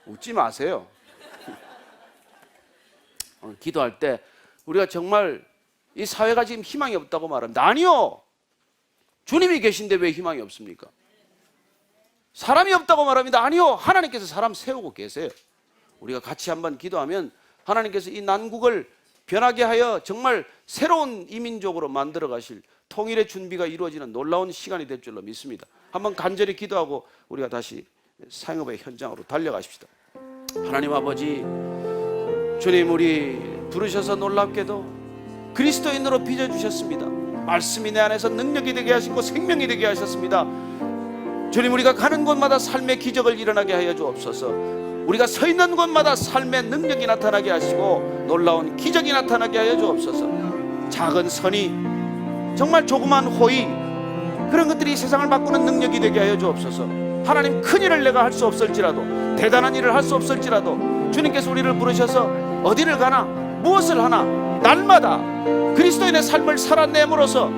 웃지 마세요. 오늘 기도할 때 우리가 정말 이 사회가 지금 희망이 없다고 말합니다. 아니요, 주님이 계신데 왜 희망이 없습니까? 사람이 없다고 말합니다. 아니요, 하나님께서 사람 세우고 계세요. 우리가 같이 한번 기도하면 하나님께서 이 난국을 변하게 하여 정말 새로운 이민족으로 만들어 가실 통일의 준비가 이루어지는 놀라운 시간이 될 줄로 믿습니다. 한번 간절히 기도하고 우리가 다시 사역의 현장으로 달려가십시다. 하나님 아버지, 주님, 우리 부르셔서 놀랍게도 그리스도인으로 빚어주셨습니다. 말씀이 내 안에서 능력이 되게 하시고 생명이 되게 하셨습니다. 주님, 우리가 가는 곳마다 삶의 기적을 일어나게 하여 주옵소서. 우리가 서 있는 곳마다 삶의 능력이 나타나게 하시고 놀라운 기적이 나타나게 하여 주옵소서. 작은 선의, 정말 조그만 호의, 그런 것들이 세상을 바꾸는 능력이 되게 하여 주옵소서. 하나님, 큰 일을 내가 할 수 없을지라도, 대단한 일을 할 수 없을지라도 주님께서 우리를 부르셔서 어디를 가나 무엇을 하나 날마다 그리스도인의 삶을 살아내므로써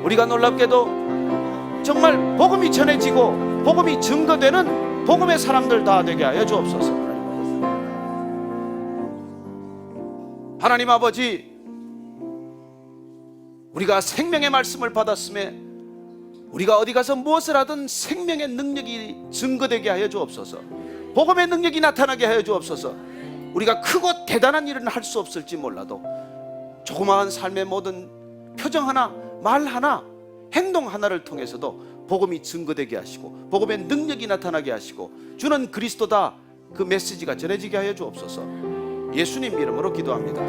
우리가 놀랍게도 정말 복음이 전해지고 복음이 증거되는 복음의 사람들 다 되게 하여 주옵소서. 하나님 아버지, 우리가 생명의 말씀을 받았음에 우리가 어디 가서 무엇을 하든 생명의 능력이 증거되게 하여 주옵소서. 복음의 능력이 나타나게 하여 주옵소서. 우리가 크고 대단한 일은 할 수 없을지 몰라도 조그마한 삶의 모든 표정 하나, 말 하나, 행동 하나를 통해서도 복음이 증거되게 하시고 복음의 능력이 나타나게 하시고 주는 그리스도다, 그 메시지가 전해지게 하여 주옵소서. 예수님 이름으로 기도합니다.